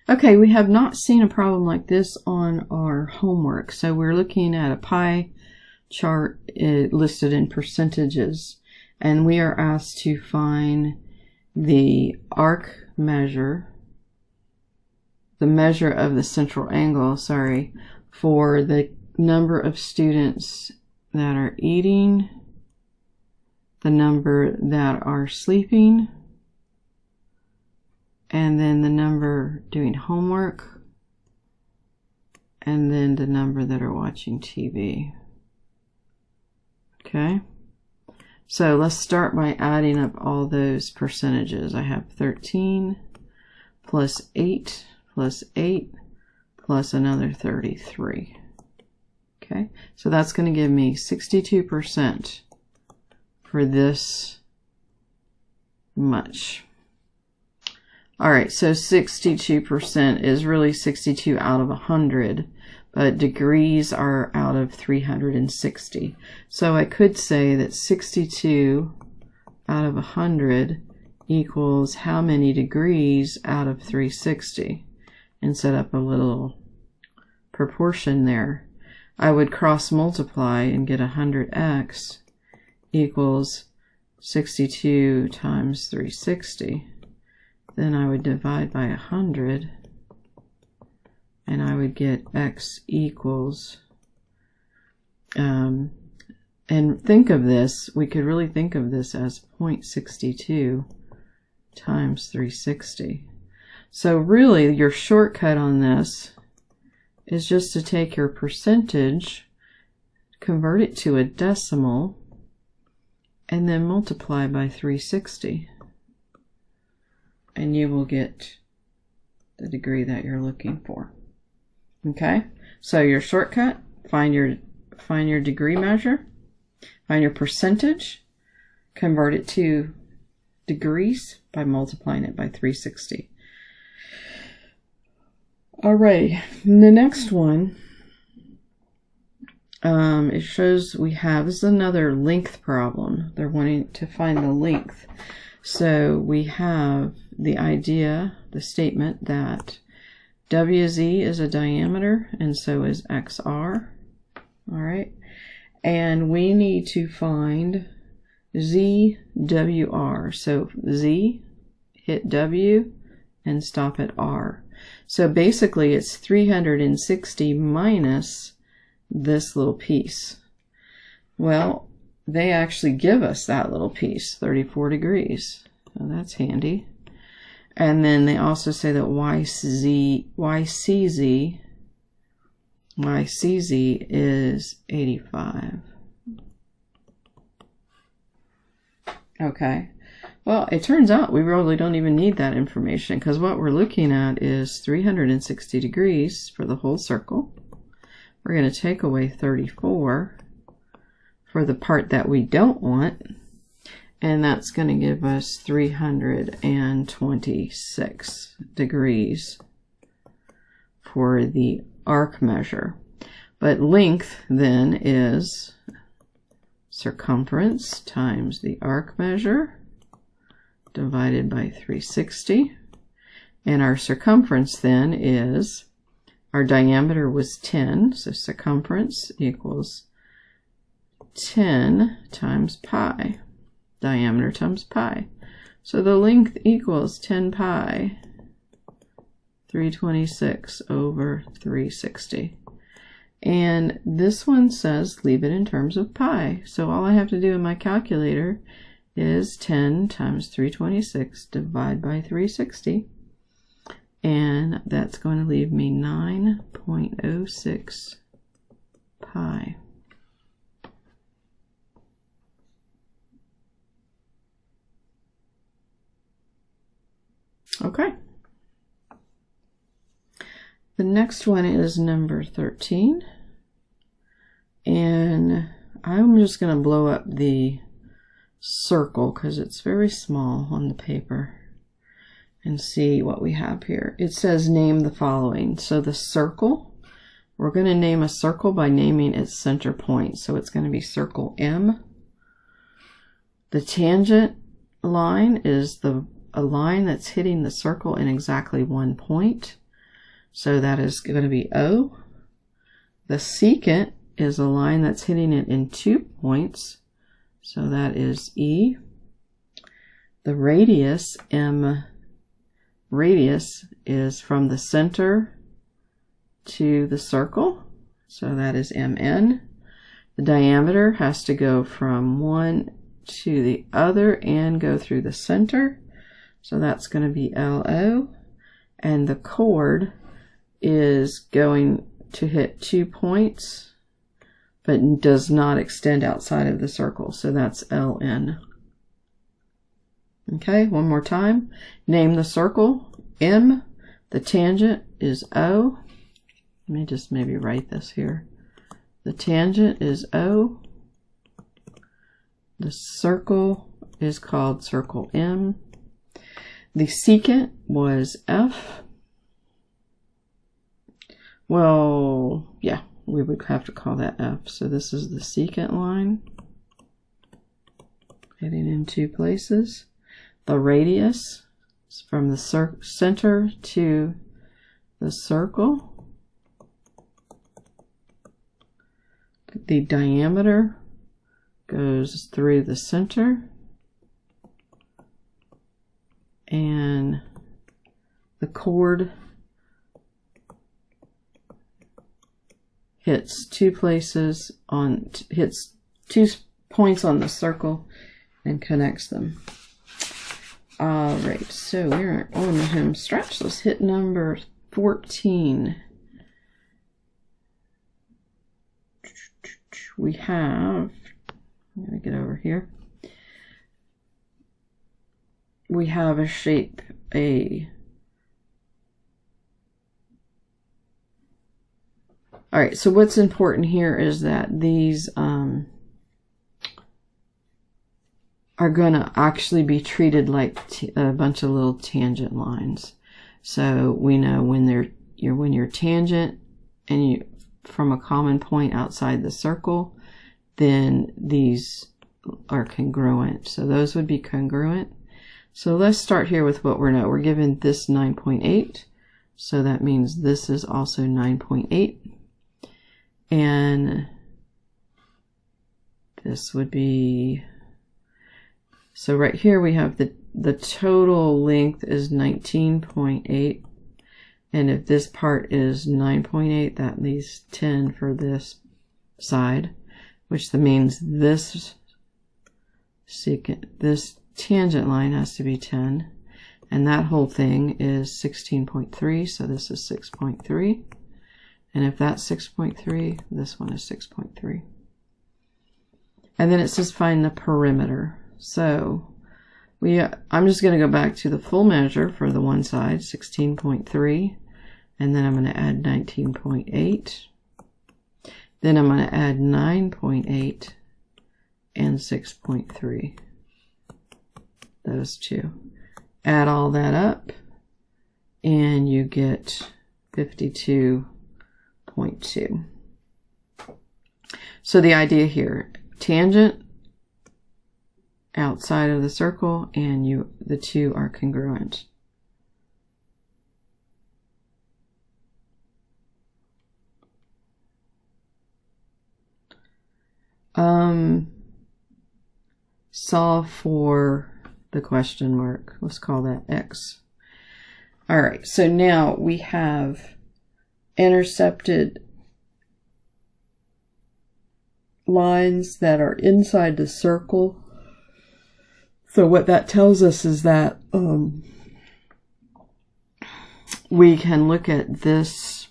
Okay, we have not seen a problem like this on our homework. So we're looking at a pie chart listed in percentages, and we are asked to find the arc measure, the measure of the central angle, for the number of students that are eating, the number that are sleeping, and then the number doing homework, and then the number that are watching TV. Okay, so let's start by adding up all those percentages. I have 13 plus 8 plus 8 plus another 33. Okay, so that's going to give me 62% for this much. All right, so 62% is really 62 out of 100, but degrees are out of 360. So I could say that 62 out of 100 equals how many degrees out of 360, and set up a little proportion there. I would cross multiply and get 100x equals 62 times 360. Then I would divide by 100, and I would get x equals, and think of this, we could really think of this as 0.62 times 360. So really your shortcut on this is just to take your percentage, convert it to a decimal, and then multiply by 360. And you will get the degree that you're looking for. Okay, so your shortcut, find your degree measure, find your percentage, convert it to degrees by multiplying it by 360. All right, the next one, it shows this is another length problem. They're wanting to find the length. So we have the idea, the statement that WZ is a diameter and so is XR. All right. And we need to find ZWR. So Z, hit W, and stop at R. So basically it's 360 minus this little piece. Well, they actually give us that little piece, 34 degrees. So that's handy. And then they also say that YCZ is 85. Okay. Well, it turns out we really don't even need that information, because what we're looking at is 360 degrees for the whole circle. We're going to take away 34 for the part that we don't want, and that's going to give us 326 degrees for the arc measure. But length then is circumference times the arc measure divided by 360, and our circumference then is, our diameter was 10, so circumference equals 10 times pi, diameter times pi. So the length equals 10 pi, 326 over 360. And this one says leave it in terms of pi. So all I have to do in my calculator is 10 times 326 divided by 360. And that's going to leave me 9.06 pi. Okay. The next one is number 13. And I'm just going to blow up the circle because it's very small on the paper, and see what we have here. It says name the following. So the circle, we're going to name a circle by naming its center point. So it's going to be circle M. The tangent line is a line that's hitting the circle in exactly one point. So that is going to be O. The secant is a line that's hitting it in 2 points. So that is E. The radius, M radius, is from the center to the circle. So that is MN. The diameter has to go from one to the other and go through the center. So that's going to be LO. And the chord is going to hit 2 points, but does not extend outside of the circle. So that's LN. Okay, one more time. Name the circle, M. The tangent is O. Let me just maybe write this here. The tangent is O. The circle is called circle M. The secant was F. Well, yeah, we would have to call that F. So this is the secant line, heading in 2 places. The radius is from the center to the circle. The diameter goes through the center. And the chord hits 2 places on, hits 2 points on the circle and connects them. All right, so we're on the home stretch. Let's hit number 14. We have, I'm going to get over here. We have a shape A. All right, so what's important here is that these are going to actually be treated like a bunch of little tangent lines. So we know when you're tangent and you from a common point outside the circle, then these are congruent. So those would be congruent. So let's start here with what we know. We're given this 9.8. So that means this is also 9.8. And this would be, so right here we have the total length is 19.8. And if this part is 9.8, that leaves 10 for this side, which means this tangent line has to be 10. And that whole thing is 16.3, so this is 6.3. And if that's 6.3, this one is 6.3. And then it says find the perimeter. So I'm just going to go back to the full measure for the one side, 16.3. And then I'm going to add 19.8. Then I'm going to add 9.8 and 6.3. Those two. Add all that up and you get 52.2. So the idea here, tangent outside of the circle and the two are congruent. Solve for the question mark. Let's call that X. All right, so now we have intercepted lines that are inside the circle. So what that tells us is that we can look at this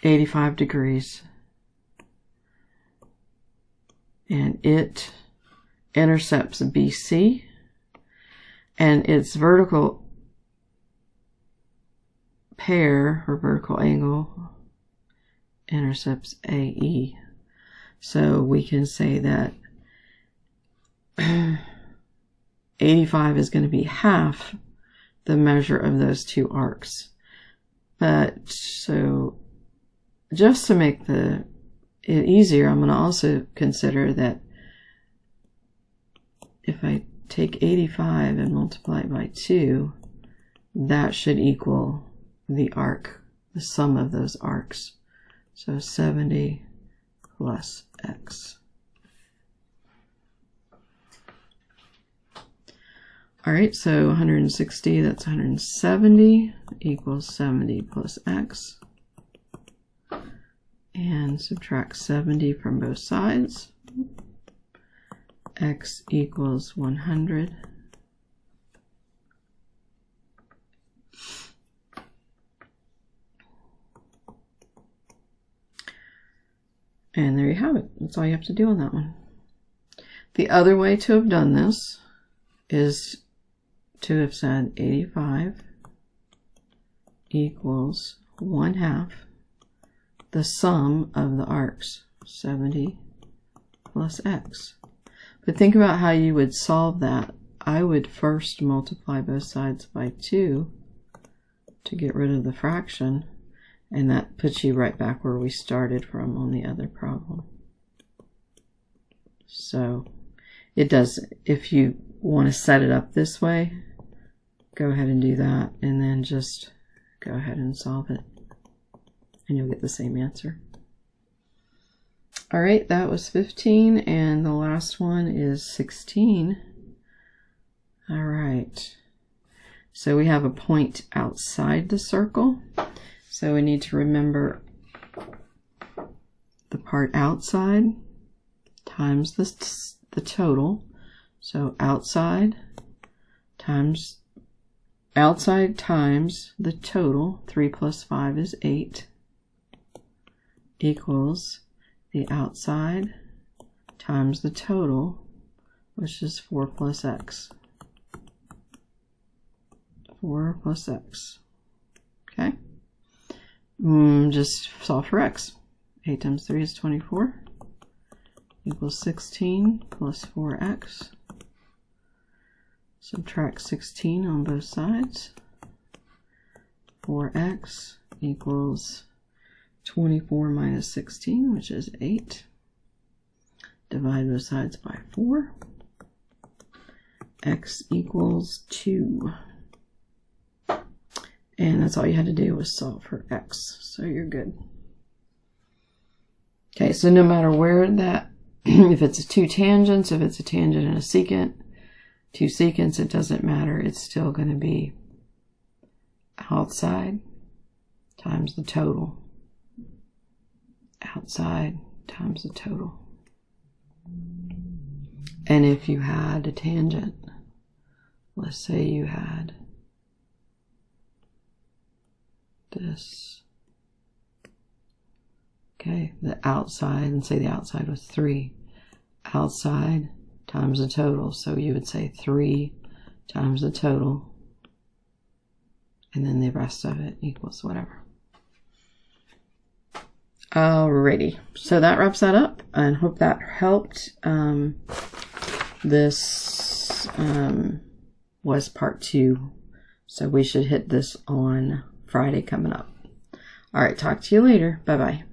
85 degrees and it intercepts BC and its vertical pair or vertical angle intercepts AE. So we can say that 85 is going to be half the measure of those two arcs. But so just to make it easier, I'm going to also consider that if I take 85 and multiply it by 2, that should equal the arc, the sum of those arcs. So 70 plus x. All right, so 160, that's 170, equals 70 plus x. And subtract 70 from both sides. X equals 100. And there you have it. That's all you have to do on that one. The other way to have done this is to have said 85 equals 1/2 the sum of the arcs, 70 plus x. But think about how you would solve that. I would first multiply both sides by 2 to get rid of the fraction, and that puts you right back where we started from on the other problem. So it does, if you want to set it up this way, go ahead and do that, and then just go ahead and solve it, and you'll get the same answer. All right, that was 15, and the last one is 16. All right, so we have a point outside the circle, so we need to remember the part outside times the total. So outside times the total, 3 plus 5 is 8, equals the outside times the total, which is 4 plus x. 4 plus x. Okay? Just solve for x. 8 times 3 is 24, equals 16 plus 4x. Subtract 16 on both sides. 4x equals 24 minus 16, which is 8. Divide both sides by 4. X equals 2. And that's all you had to do was solve for x. So you're good. Okay, so no matter where that, if it's two tangents, if it's a tangent and a secant, two secants, it doesn't matter. It's still going to be outside times the total. Outside times the total. And if you had a tangent, let's say you had this, okay, the outside, and say the outside was 3. Outside times the total, so you would say 3 times the total, and then the rest of it equals whatever. Alrighty, so that wraps that up, and hope that helped. This was part 2, so we should hit this on Friday coming up. Alright, talk to you later. Bye-bye.